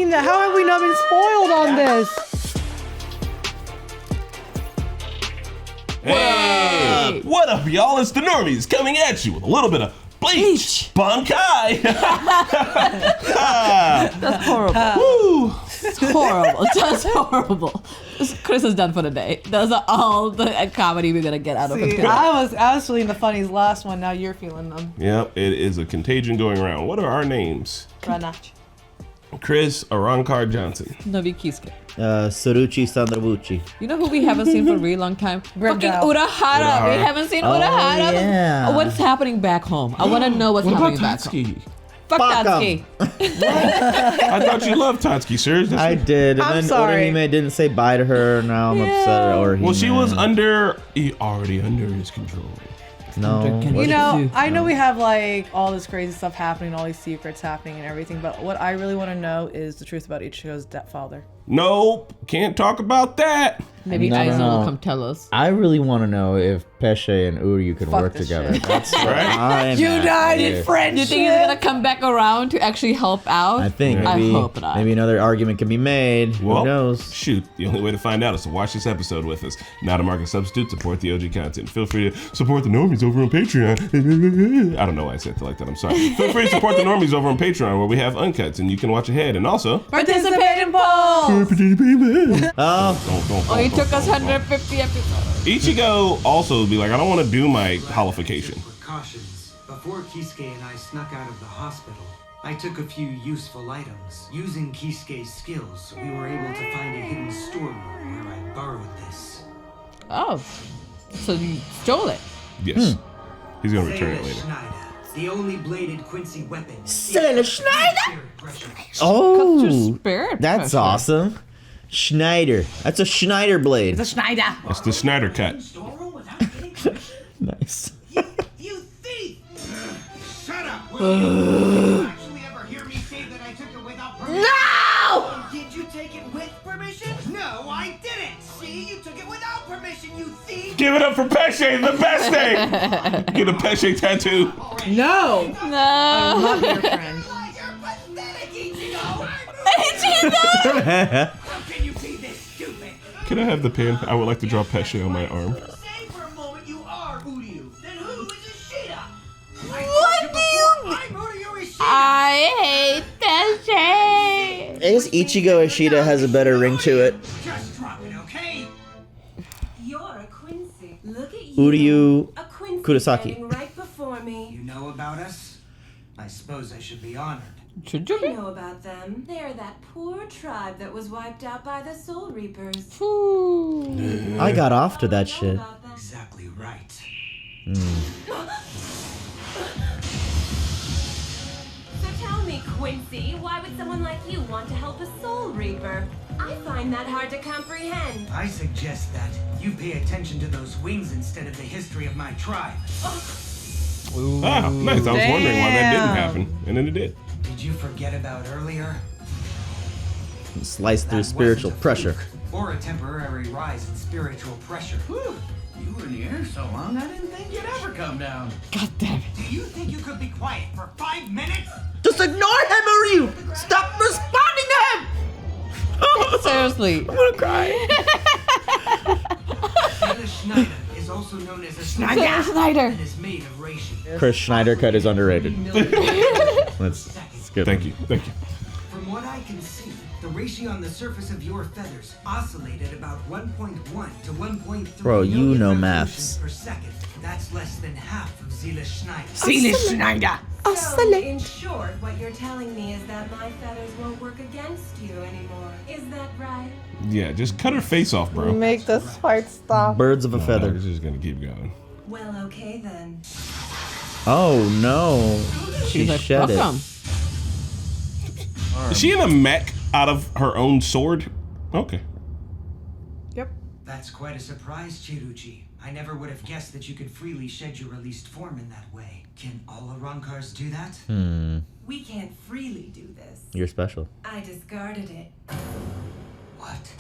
seen that. How have we not been spoiled on this? Hey! What up, y'all? It's the Normies coming at you with a little bit of Bleach! Bankai! That's horrible. Woo! It's horrible. Just horrible. Chris is done for the day. Those are all the comedy we're gonna get out of it. I was feeling the funnies last one. Now you're feeling them. Yep, it is a contagion going around. What are our names? Rana. Chris Arrancar Johnson. Novi Kisuke. Cirucci Sanderwicci. You know who we haven't seen for a really long time? Fucking Urahara. Urahara. We haven't seen Urahara. yeah. What's happening back home? I want to know what's What about happening back home. Tatsuki? Fuck Fuck 'em. Tatsuki. I thought you loved Tatsuki, sir. I did. And I'm then sorry. Orihime didn't say bye to her. Now I'm upset at Orihime. Well, she was already under his control. No. You know, I know we have like all this crazy stuff happening, all these secrets happening and everything, but what I really want to know is the truth about Ichigo's father. Nope, can't talk about that. Maybe No, Aizen no. will come tell us. I really want to know if Pesce and Uryu can Fuck work this together. shit. That's what Right? I'm United after. friendship. Do you think he's gonna come back around to actually help out? I think I maybe, hope not. maybe another argument can be made. Well, Who knows? shoot, the only way to find out is to watch this episode with us. Not a market substitute, support the OG content. Feel free to support the Normies over on Patreon. I don't know why I said it like that, I'm sorry. Feel free to support the Normies over on Patreon where we have uncuts and you can watch ahead. And also, Participate in polls. Oh, he took us 150 episodes. Ichigo also would be like, I don't want to do my holification. Precautions. Before Kisuke and I snuck out of the hospital, I took a few useful items. Using Kisuke's skills, we were able to find a hidden storeroom where I borrowed this. Oh, so you stole it. Yes. He's going to return it later. Schneider, the only bladed Quincy weapon. Sailor Schneider? Spirit pressure. Oh, Spirit that's pressure. awesome. Schneider. That's a Schneider blade. Schneider. It's the Snyder cut. Storeroom without getting permission? Nice. You thief! Shut up! Will you actually ever hear me say that I took it without permission? No! Did you take it with permission? No, I didn't! See, you took it without permission, you thief! Give it up for Pesce, the best thing! Get a Pesce tattoo. No. No. I love your friend. You're pathetic, Ichigo! Ichigo! How can you be this stupid? Can I have the pen? I would like to draw Pesce on my arm. Say for a moment you are Uryu. Then who is Ishida? What do you mean? I'm Uryu Ishida! I hate Pesce. I guess Ichigo Ishida has a better ring to it. Just drop it, okay? You're a Quincy. Look at you. Uryu A Quincy Kurosaki. standing right before me. You know about us? I suppose I should be honored. Should you I know about them. They're that poor tribe that was wiped out by the Soul Reapers. be? I got off to I that know shit. about them. Exactly right. So tell me, Quincy, why would someone like you want to help a Soul Reaper? I find that hard to comprehend. I suggest that you pay attention to those wings instead of the history of my tribe. Ah, nice. I was wondering why that didn't Damn. happen. And then it did. Did you forget about earlier? Slice through That spiritual wasn't a pressure. fluke, or a temporary rise in spiritual pressure. Whew. You were in the air so long, I didn't think you'd ever come down. God damn it. Do you think you could be quiet for 5 minutes? Just ignore him, Uryu! Stop responding to him! Seriously. I'm gonna cry. Taylor Schneider is also known as a Schneider. Schneider. and is made of reishi. Chris Schneider cut is underrated. Let's skip. Thank you. Thank you. From what I can see, the ratio on the surface of your feathers oscillate at about 1.1 to 1.3 Bro, you million know revolutions maths. per second. That's less than half of Zila Schneider. Schneider. So, in short, what you're telling me is that my feathers won't work against you anymore. Is that right? Yeah, just cut her face off, bro. Make this fight stop. Birds of a No, feather. It's just gonna keep going. Well, okay then. Oh no. She She's like, shed fuck it. 'em. Is she in a mech out of her own sword? Okay. Yep. That's quite a surprise, Cirucci. I never would have guessed that you could freely shed your released form in that way. Can all arrancars do that? We can't freely do this. You're special. I discarded it. What?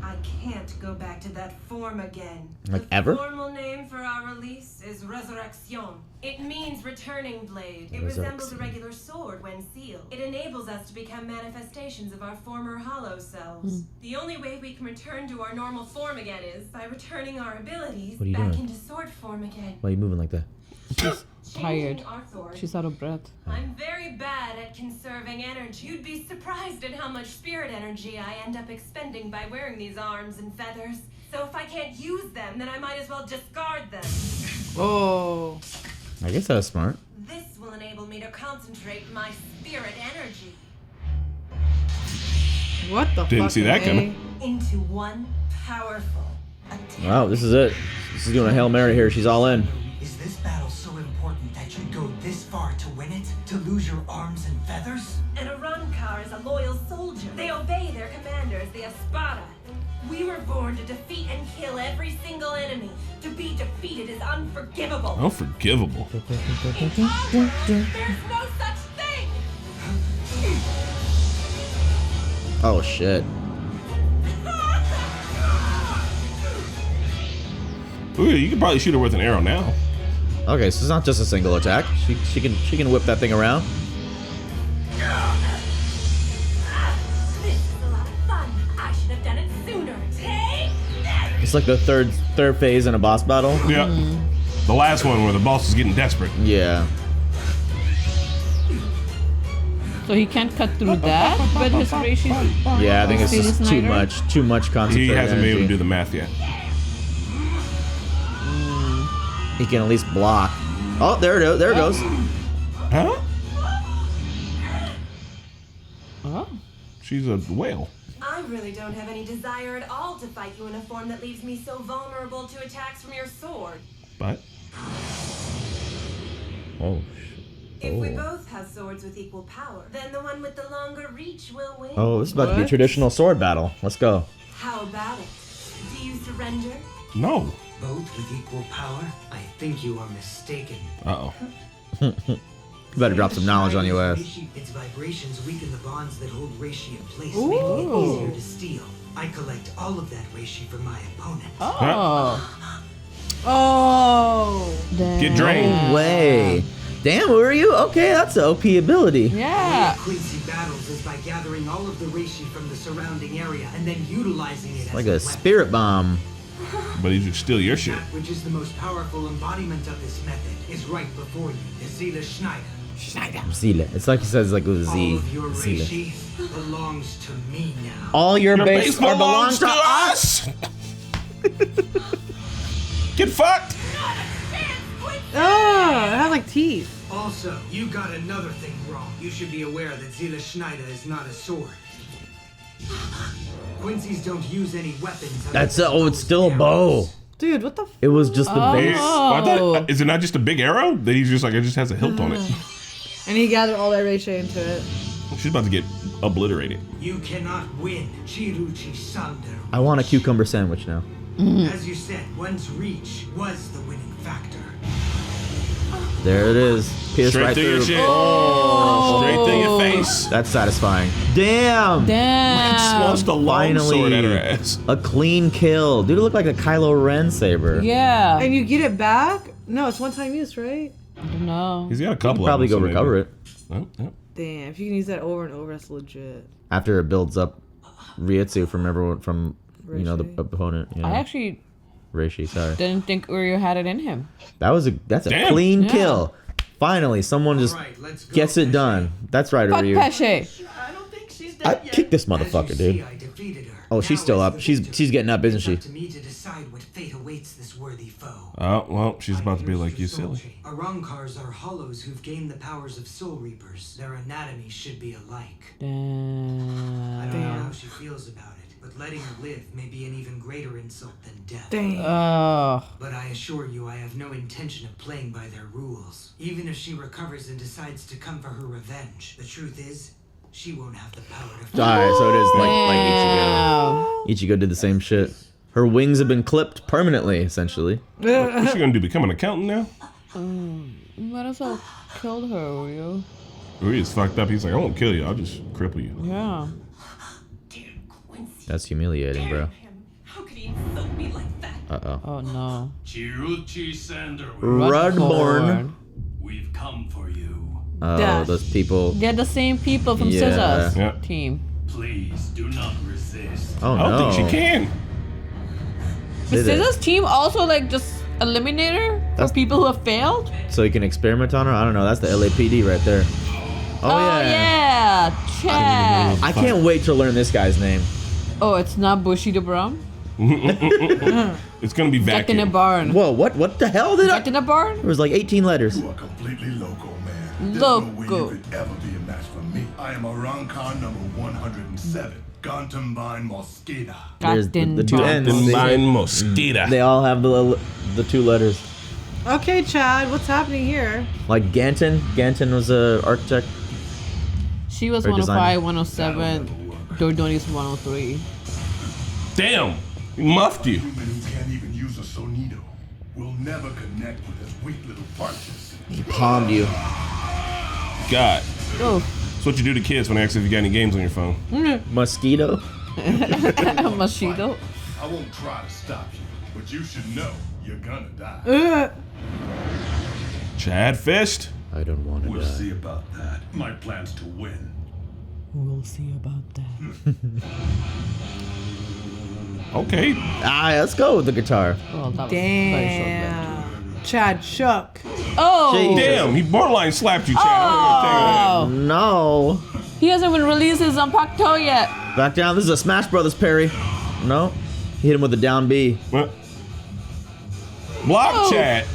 I can't go back to that form again. Like The ever? formal name for our release is Resurrection. It means returning blade. It resembles a regular sword when sealed. It enables us to become manifestations of our former hollow selves. The only way we can return to our normal form again is by returning our abilities What are you back doing? into sword form again. Why are you moving like that? Tired. Our sword. She's out of breath. I'm very bad at conserving energy. You'd be surprised at how much spirit energy I end up expending by wearing these arms and feathers. So if I can't use them, then I might as well discard them. Oh. I guess that's smart. This will enable me to concentrate my spirit energy What the fuck? Didn't see that coming. into one powerful attack. Wow, this is it. This is doing a Hail Mary here. She's all in. Is this battle so important that you'd go this far to win it? To lose your arms and feathers? An arrancar is a loyal soldier. They obey their commanders, the Espada. We were born to defeat and kill every single enemy. To be defeated is unforgivable. Unforgivable. In Congress, there's no such thing. Oh shit. Ooh, you could probably shoot her with an arrow now. Okay, so it's not just a single attack. She can whip that thing around. This is a lot of fun. I should have done it sooner. Take this. It's like the third phase in a boss battle. Yeah. The last one where the boss is getting desperate. Yeah. So he can't cut through that with his reishi. Yeah, I think it's just too Snyder? much He concentrated hasn't been able to energy. do the math yet. He can at least block. Oh, there it goes. Huh? Oh. She's a whale. I really don't have any desire at all to fight you in a form that leaves me so vulnerable to attacks from your sword. But Oh. If we both have swords with equal power, then the one with the longer reach will win. Oh, this is about to be a What? traditional sword battle. Let's go. How about it? Do you surrender? no. Both with equal power? I think you are mistaken. Uh-oh. You better drop some knowledge on your ass. Its vibrations weaken the bonds that hold reishi in place, making it easier to steal. I collect all of that reishi from my opponent. Oh. Oh. Get drained. No way. Damn, Uryu. Okay, that's an OP ability. Yeah. Quincy battles is by gathering all of the reishi from the surrounding area and then utilizing it as Like a a weapon. spirit bomb. But he should steal your shit. That which is the most powerful embodiment of this method is right before you, Ishida Schneider. Zila. It's like he says like with a All Z. of your Zila. reishi belongs to me now. All your Your base base are belongs belongs to to us. us! Get fucked! Oh, it has like teeth. Also, you got another thing wrong. You should be aware that Zila Schneider is not a sword. Quincy's don't use any weapons. other That's than oh, it's still a bow. Dude, what the f- It was just the base. Oh, I thought, is it not just a big arrow? That he's just like, it just has a hilt on it. And he gathered all that reishi into it. She's about to get obliterated. You cannot win, Cirucci Sanderwicci. I want a cucumber sandwich now. As you said, one's reach was the winning factor. There it is. Pierce Straight right through your through. shit. Oh, Straight through your face. that's satisfying. Damn. Damn. Launched a long sword at her ass. A clean kill. Dude, it looked like a Kylo Ren saber. Yeah. And you get it back? No, it's one time use, right? I don't know. He's got a couple Probably of go them, so recover maybe. it. Oh, yeah. Damn, if you can use that over and over, that's legit. After it builds up Ryutsu from everyone from you know the Reishi. opponent. You know. I actually Reishi, sorry. didn't think Uryu had it in him. That's a Damn. clean Yeah. kill. Finally, someone just Alright, let's go. gets it done. That's right, Fuck Uryu. Pesce. I don't think she's I dead yet. kicked this As you motherfucker, see, dude. I defeated her. Oh, she's Now still it's up. the She's victim. getting up, isn't It's she? up to me to decide what fate awaits this worthy foe. Oh, well, she's about to be like, you silly. Arrancars are hollows who've gained the powers of soul reapers. Their anatomy should be alike. I Damn. don't know how she feels about it, but letting her live may be an even greater insult than death. Damn. Oh. But I assure you I have no intention of playing by their rules. Even if she recovers and decides to come for her revenge, the truth is, she won't have the power to Alright, so it is like Damn. Ichigo. Ichigo did the same shit. Her wings have been clipped permanently, essentially. What's she gonna do? Become an accountant now? Might as well killed her, Uryu. He's fucked up. He's like, I won't kill you. I'll just cripple you. Yeah. Dear Quincy. That's humiliating, bro. Uh-oh. Oh no. Cirucci Sanderwicci. Rudborn. We've come for you. Oh, Dash. those people. They're the same people from Yeah. Scissors Yeah. team. Please do not resist. Oh, I no. don't think she can. The Did it. Scissors team also like just eliminate her for That's- people who have failed? So you can experiment on her? I don't know. That's the LAPD right there. Oh, yeah. Chad. I can't wait to learn this guy's name. Oh, it's not Bushido Brown? It's gonna be Back in the vacuum. Mm-hmm. barn. Whoa, what the hell did I... Back in the barn? There was like 18 letters. You are completely loco, man. There's Loco. no way you could ever be a match for me. I am arrancar number 107. Gantumbine Mosqueda. There's the two Barn. N's. Combine mosquito. They all have the two letters. Okay, Chad, what's happening here? Like Ganton. Ganton was a architect. She was Or 105, designer. 107. Dordoni's 103. Damn, he muffed you. Human who can't even use a sonido will never connect with his weak little punches. He palmed you. God, Oh, that's what you do to kids when they ask if you got any games on your phone. Mosquito. Mosquito. I won't try to stop you, but you should know you're gonna die. Chad Fist. I don't want to We'll die. see about that. My plan's to win. We'll see about that. Okay. Let's go with the guitar. Well, that was very short-lived. Damn. Chad shook. Oh! Jesus. Damn, he borderline slapped you, Chad. I Oh! No. He hasn't even released his Zanpakuto yet. Back down. This is a Smash Brothers parry. No. He hit him with a down B. don't care. Block Oh. Chad.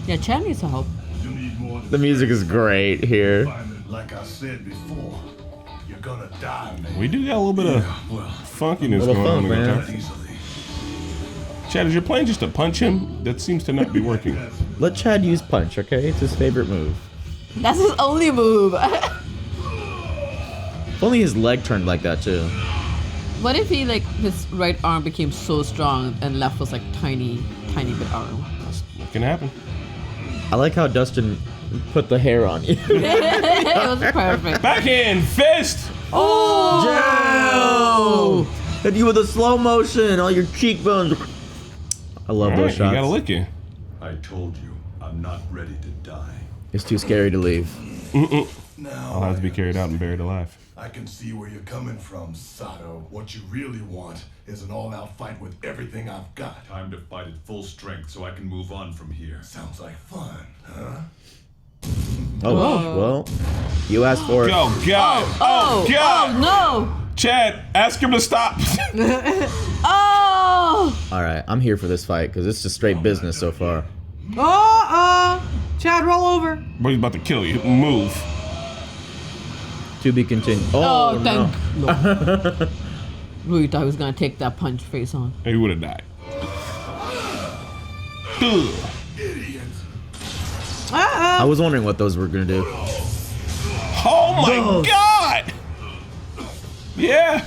Yeah, Chad needs help. You need more than The music is great here. like I said before, you're gonna die, man. We do got a little bit of funkiness Little going on funk, in the man. guitar. Chad, is your plan just to punch him? That seems to not be working. Let Chad use punch, okay? It's his favorite move. That's his only move. If only his leg turned like that too. What if he like his right arm became so strong and left was like tiny bit arm? It can happen. I like how Dustin put the hair on you. It was perfect. Backhand fist. Oh! Hit you with a slow motion, all your cheekbones. I love All those right, you shots. gotta lick it. I told you, I'm not ready to die. It's too scary to leave. Now I'll have to be carried out and buried alive. I can see where you're coming from, Sato. What you really want is an all-out fight with everything I've got. Time to fight at full strength so I can move on from here. Sounds like fun, huh? Oh, well, you asked for it. Oh God! Oh, God! oh no! Chad, ask him to stop. Oh! All right, I'm here for this fight because it's just straight business so far. Chad, roll over. But he's about to kill you. Move. To be continued. Oh, Oh, no. thank Lord. Really thought he was gonna take that punch face on. He would have died. Ugh. I was wondering what those were gonna do. Oh my God! Yeah.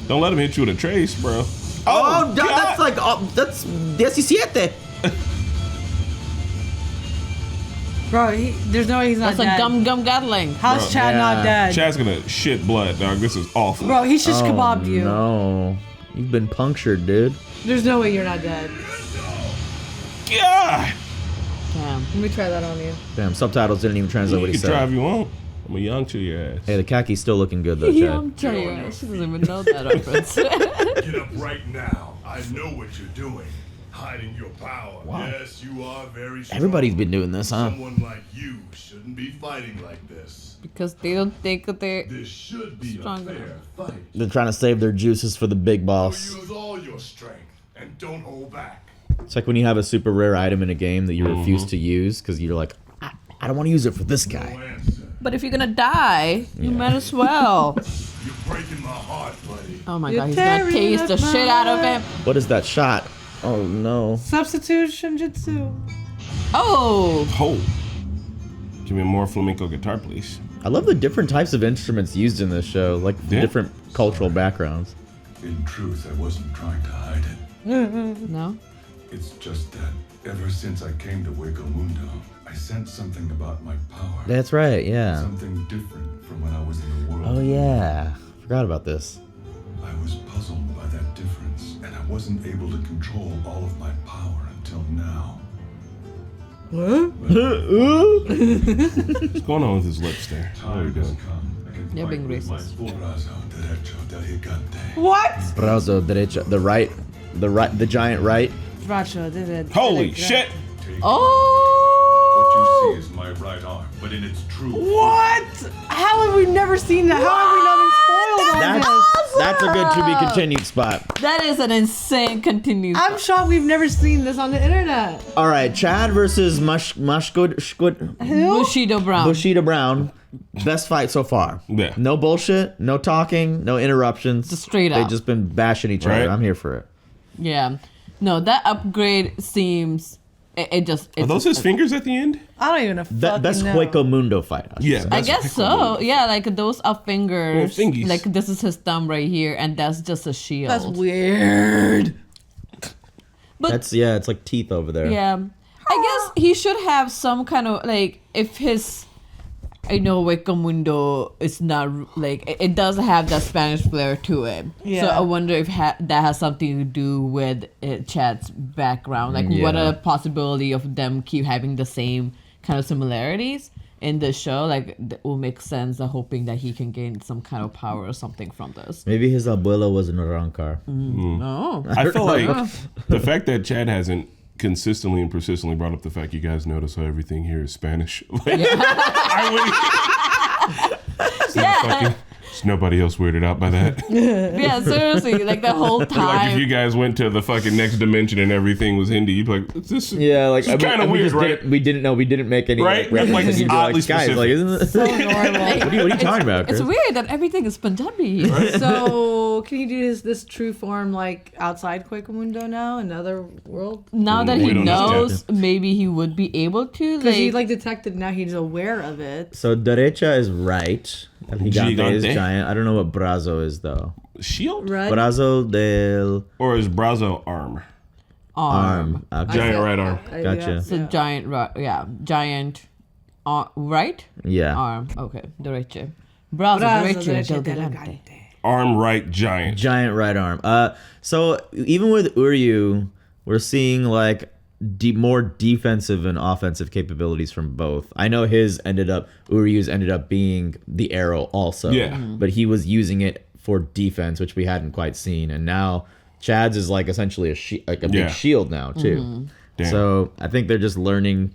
Don't let him hit you with a trace, bro. Oh, that's like that's 17. Bro, there's no way he's not That's dead. like gum gatling. How's Bro, Chad not dead? Chad's gonna shit blood, dog. This is awful. Bro, he just kebabbed you. No, you've been punctured, dude. There's no way you're not dead. God. Damn. Let me try that on you. Damn, subtitles didn't even translate what You he can try said. if you want. I'm a young to your ass. Hey, the khaki's still looking good though, Yeah, Chad. I'm telling you, she doesn't even know that reference. Get up right now. I know what you're doing. Hiding your power. Wow. Yes, you are very strong. Everybody's been doing this, huh? Someone like you shouldn't be fighting like this. Because they don't think that they're This should be Stronger. a fair fight. They're trying to save their juices for the big boss. Use all your strength and don't hold back. It's like when you have a super rare item in a game that you refuse to use because you're like, I don't want to use it for this No guy. answer. But if you're gonna die, you might as well. You're breaking my heart, buddy. Oh my You're god, he's gonna tearing taste the up shit out of my- him. What is that shot? Oh no. Substitution jutsu. Oh! Oh. Give me more flamenco guitar, please. I love the different types of instruments used in this show, like Yeah. different cultural backgrounds. In truth, I wasn't trying to hide it. No? It's just that ever since I came to Hueco Mundo, I sensed something about my power. That's right, yeah. Something different from when I was in the world. Oh yeah. Forgot about this. I was puzzled by that difference, and I wasn't able to control all of my power until now. What's going on with his lips there? What are you Time has doing? come. I can You're being fight with my racist. full brazo derecho del gigante. What? Brazo derecha, the giant right. Bracho did it. Holy shit! What you Oh! see is my right arm, but in its true What? How have we never seen that? How have we not been spoiled on this? That's a good to be continued spot. That is an insane continued. I'm shocked we've never seen this on the internet. All right, Chad versus Bushido Brown. Bushido Brown. Best fight so far. Yeah. No bullshit, no talking, no interruptions. Just straight They up. just been bashing each Right. other. I'm here for it. Yeah. No, that upgrade seems. It just. Are those his fingers at the end? I don't even fucking Best know. Hueco Mundo fight. I should Yeah. say. I guess so. Yeah, like those are fingers. Well, fingies. Like this is his thumb right here, and that's just a shield. That's weird. But It's like teeth over there. yeah, I guess he should have some kind of like if his. I know Hueco Mundo is not like it does have that Spanish flair to it. So Yeah. I wonder if that has something to do with Chad's background. Like what Yeah. a possibility of them keep having the same kind of similarities in the show. Like it will make sense. Hoping that he can gain some kind of power or something from this. Maybe his abuela was an arrancar. Oh, I feel like the fact that Chad hasn't consistently and persistently brought up the fact you guys notice how everything here is Spanish. Like, is nobody else weirded out by that? yeah, seriously, like the whole Like if time. you guys went to the fucking next dimension and everything was Hindi, you'd be like, this Yeah, like it's kind of weird, right? We didn't know. We didn't make any Right? references. Like, it's You'd be oddly guys, like, specific. isn't it? So normal. What are you talking about, It's Chris? weird that everything is Punjabi. So can you do this true form like outside Hueco Mundo now, another world? Now that We he don't know. knows, maybe he would be able to. Because he Like, like detected now he's aware of it. So derecha is right. And Gigante is Gigante. giant. I don't know what brazo is though. Shield? Right? Brazo del Or is Brazo arm? arm. arm. Okay. Giant right arm. Gotcha. So giant, giant, right Yeah. arm. Okay, derecha. Brazo, derecha, del gigante. Arm right giant. Giant right arm. So even with Uryu, we're seeing like more defensive and offensive capabilities from both. I know Uryu's ended up being the arrow also. Yeah. But he was using it for defense, which we hadn't quite seen. And now Chad's is like essentially a Yeah. big shield now too. Damn. So I think they're just learning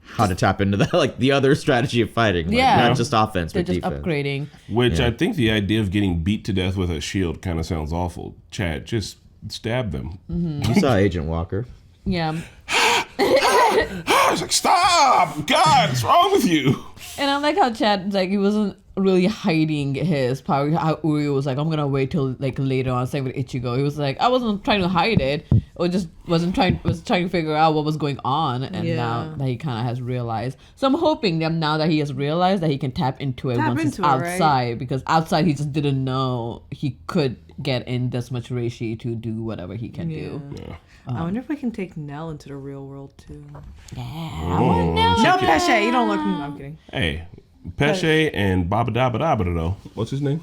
how to tap into that, like the other strategy of fighting. Like, Yeah. not just offense, They're but just defense. upgrading. Which I think the idea of getting beat to death with a shield kind of sounds awful. Chad, just stab them. You saw Agent Walker. Yeah. I was like, stop! God, what's wrong with you? And I like how Chad, like, he wasn't really hiding his power. How Uryu was like, I'm gonna wait till like later on, same with Ichigo. He was like, I wasn't trying to hide it, or just was trying to figure out what was going on. And Yeah. now that he kind of has realized, so I'm hoping that now that he has realized that he can tap into it once it's into it, right? outside, because outside he just didn't know he could get in this much reishi to do whatever he can do. Yeah. I wonder if we can take Nell into the real world too. No, Pesce, you don't look. No, I'm kidding. Hey, Pesce and Babadabadabado. What's his name?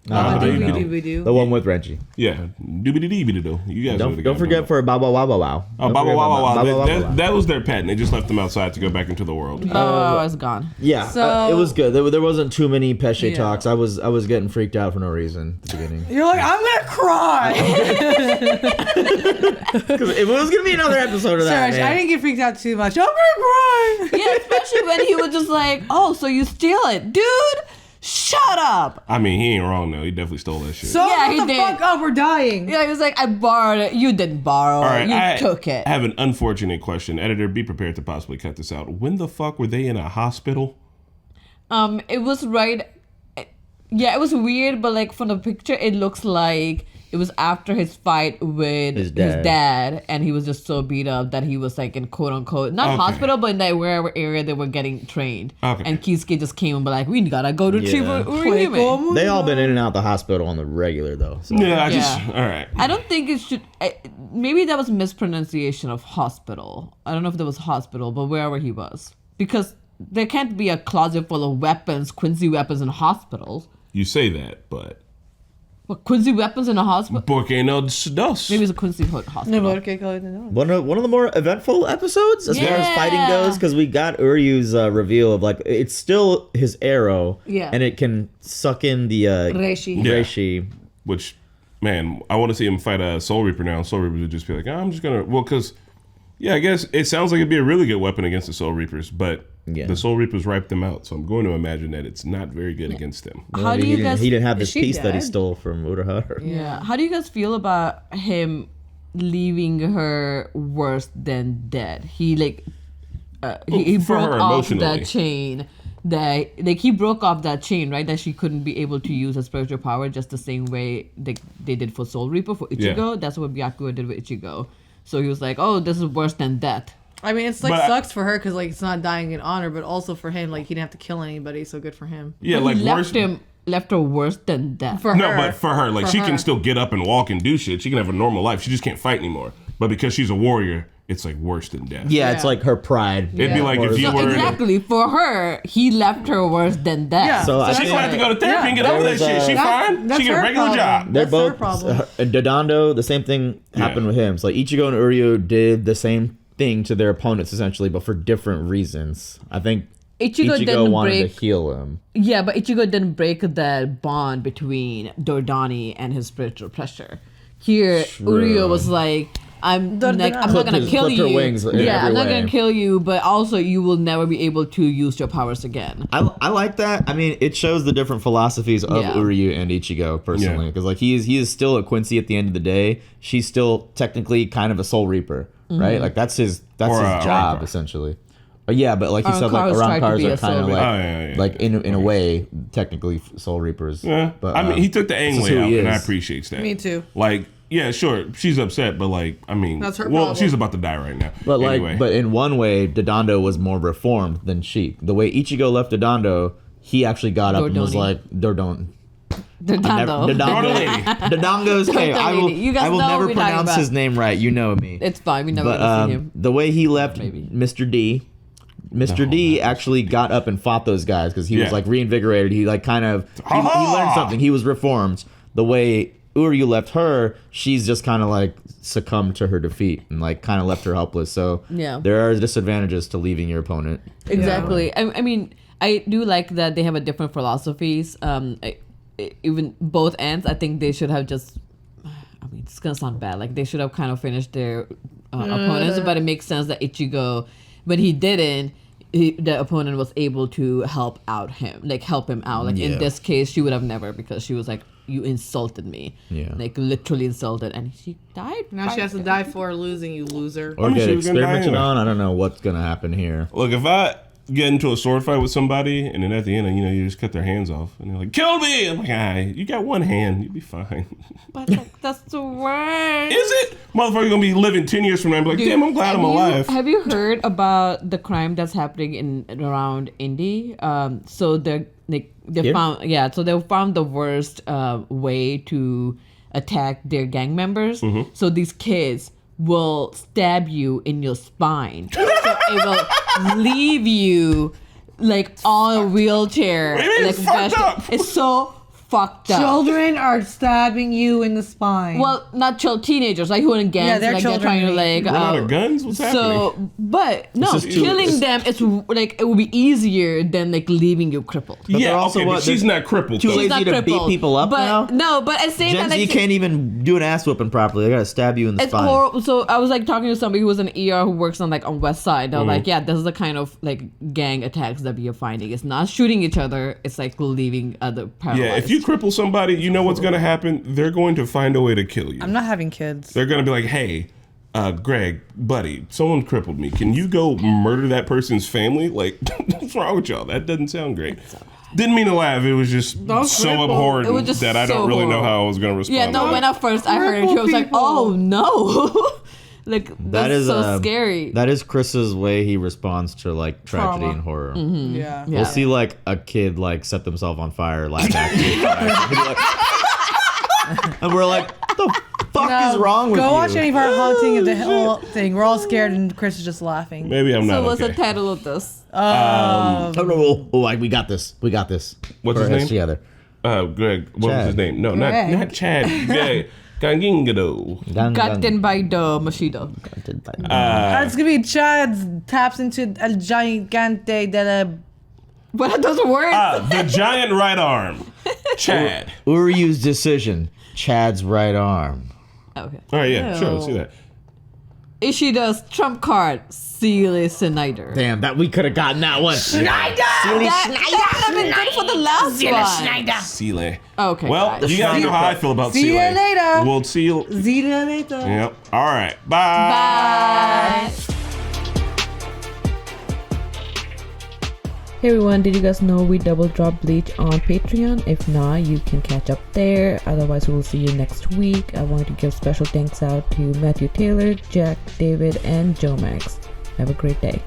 Doobie-doo. The one with Renji. Yeah, doobie-dee-dee-dee-doo. You guys know the Don't guy forget from- for Baba Waba Wow. Oh, Don't Baba forget Wawa about Wow. Baba Waba Wow. That was their pet, and they just left them outside to go back into the world. Oh, it's gone. Yeah, So- it was good. There wasn't too many Pesce Yeah. talks. I was getting freaked out for no reason at the beginning. You're like, I'm gonna cry. Because it was gonna be another episode of that. Serge, man. I didn't get freaked out too much. I'm gonna cry. Yeah, especially when he was just like, "Oh, so you steal it, dude? Shut up!" I mean, he ain't wrong though. He definitely stole that shit. So Yeah, what he the did. fuck up? We're dying. Yeah, he was like, "I borrowed it. You didn't borrow All right, it. You I took it." have an unfortunate question. Editor, be prepared to possibly cut this out. When the fuck were they in a hospital? It was right. Yeah, it was weird, but like from the picture, it looks like it was after his fight with His his dad. dad, and he was just so beat up that he was like in quote unquote not Okay. hospital, but in that wherever area they were getting trained. Okay. And Kisuke just came and be like, "We gotta go to retrieve Yeah. Uryu." They all been in and out the hospital on the regular though. So. Yeah, I just Yeah. all right. I don't think it should. Maybe that was mispronunciation of hospital. I don't know if that was hospital, but wherever he was, because there can't be a closet full of weapons, Quincy weapons, in hospitals. You say that, but What, Quincy weapons in a hospital? Porque no dos. Maybe it's a Quincy hospital. No, porque no. One of the more eventful episodes as far as fighting goes, because we got Uryu's reveal of like it's still his arrow, and it can suck in the reishi. Which, man, I want to see him fight a Soul Reaper now. Soul Reaper would just be like, I'm just gonna because, I guess it sounds like it'd be a really good weapon against the Soul Reapers, but the Soul Reapers wiped them out, so I'm going to imagine that it's not very good against them. How do you guys? He didn't have this she piece that he dead? stole from Urahara. Yeah. How do you guys feel about him leaving her worse than dead? He like he for broke her off emotionally. that chain. That like he broke off that chain, right? That she couldn't be able to use her spiritual power just the same way they did for Soul Reaper for Ichigo. That's what Byakuya did with Ichigo. So he was like, "Oh, this is worse than death." I mean, it's like sucks for her because like it's not dying in honor, but also for him, like he didn't have to kill anybody, so good for him. Yeah, But like he left her worse than death. For her, but for her, like For she her. can still get up and walk and do shit. She can have a normal life. She just can't fight anymore. But because she's a warrior, it's like worse than death. Yeah, it's like her pride. It'd be like if you So were. exactly for her, he left her worse than death. Yeah. So I She's think gonna have to go to therapy and get over that shit. She fine. that's She get a her regular problem. job. they're That's their both problem. Dodando. The same thing happened with him. So like Ichigo and Uryu did the same thing to their opponents essentially, but for different reasons. I think Ichigo Ichigo didn't wanted break. to heal him. Yeah, but Ichigo didn't break that bond between Dordani and his spiritual pressure. Here, Uryu was like, I'm not gonna kill Clipped her you. wings in Yeah, I'm every not way. gonna kill you, but also you will never be able to use your powers again. I like that. I mean, it shows the different philosophies of Yeah. Uryu and Ichigo personally, Yeah. because like he is still a Quincy at the end of the day. She's still technically kind of a Soul Reaper, right? Like that's his Or a job arrancar. essentially. Yeah, but like you said, like Arrancars tried to Arrancars be are a Soul kind of Reaper. like Oh, yeah. in a way technically Soul Reapers. Yeah. But I mean, he took the Aang this is way who out, he and I is. appreciate that. Me too. Like, yeah, sure, she's upset, but like, I mean, That's her well, problem. she's about to die right now. But like, anyway. but in one way, Dodando was more reformed than she. The way Ichigo left Dodando, he actually got up and was Dordoni. like, Dodon. Dordando. Dodongo's okay. I will. You guys I will know never what we're talking pronounce about. his name right. You know me. It's fine. We never But gonna see him. the way he left Maybe. Mr. D. Mr. D actually got up and fought those guys because he was Yeah. like reinvigorated. He like kind of he learned something. He was reformed. The way Uryu left her, she's just kind of like succumbed to her defeat and like kind of left her helpless. So Yeah. there are disadvantages to leaving your opponent. Exactly. I mean, I do like that they have a different philosophies. Even both ends, I think they should have just. I mean, it's gonna sound bad. Like they should have kind of finished their opponents, but it makes sense that Ichigo, but he didn't. The opponent was able to help him out. Like Yeah. in this case, she would have never because she was like, "You insulted me." Yeah. Like literally insulted, and she died. Now she has to die for losing, you loser. Or I mean, get she was gonna die experimented anyway. on. I don't know what's gonna happen here. Look, if I get into a sword fight with somebody, and then at the end, you just cut their hands off, and they're like, "Kill me!" I'm like, you got one hand, you'll be fine. But like, that's the worst. Is it? Motherfucker gonna be living 10 years from now and be like, Dude, damn, I'm glad I'm alive. Have you heard about the crime that's happening in around Indy? So they Here? found the worst way to attack their gang members. Mm-hmm. So these kids will stab you in your spine. So it will leave you like on a wheelchair. What do you mean like it's fucked up? It's so fucked up. Children are stabbing you in the spine. Well, not teenagers, like who are in gangs, Yeah, they're like children. they're trying to like. Run out of guns? What's happening? But no, This is too- killing them is like it would be easier than like leaving you crippled. they're Yeah, also okay, but what- she's they're not crippled. too though. lazy Not to beat crippled, people up but now? no, but at the same Gen time, Z like, can't even do an ass whooping properly. They gotta stab you in the it's spine. horrible. So I was like talking to somebody who was an ER who works on like on West Side. They're Mm-hmm. like, yeah, this is the kind of like gang attacks that we are finding. It's not shooting each other. It's like leaving other paralyzed. Yeah, if you cripple somebody, you know what's gonna happen? They're going to find a way to kill you. I'm not having kids. They're gonna be like, hey, Greg, buddy, someone crippled me. Can you go murder that person's family? Like, what's wrong with y'all? That doesn't sound great. Didn't mean to laugh. It was just so cripple. abhorrent It was just that I so don't really know horrible. how I was gonna respond. Yeah, no. to When it. at first I heard it, Cripple I was like, people. oh no, like That that's is so scary. That is Chris's way he responds to like tragedy Trauma. and horror. Mm-hmm. Yeah. Yeah. We'll see like a kid like set themselves on fire live action. And we're like, what the fuck is wrong with Go you? watch any of our haunting of the hill thing. We're all scared and Chris is just laughing. Maybe I'm So not what's okay. the title of this? Oh, no, we got this. We got this. What's Put his our name? heads together. Greg. What was Chad. his name? No, Greg. not Chad. Greg. Gangingado. Gotten by the Machida. It's gonna be Chad taps into El Gigante de la. What are those words? The giant right arm. Chad. Uryu's decision. Chad's right arm. Okay. All right, yeah, sure, let's see that. Ishida's trump card, Sealy Snyder. Damn, that we could have gotten that one. That would have been good for the last one. Sealy. Okay. Well, guys. you guys know how I feel about See Sealy. you later. We'll see you. See you later. Yep. All right. Bye. Bye. Hey everyone, did you guys know we double drop Bleach on Patreon? If not, you can catch up there. Otherwise, we will see you next week. I wanted to give special thanks out to Matthew Taylor, Jack, David, and Joe Max. Have a great day.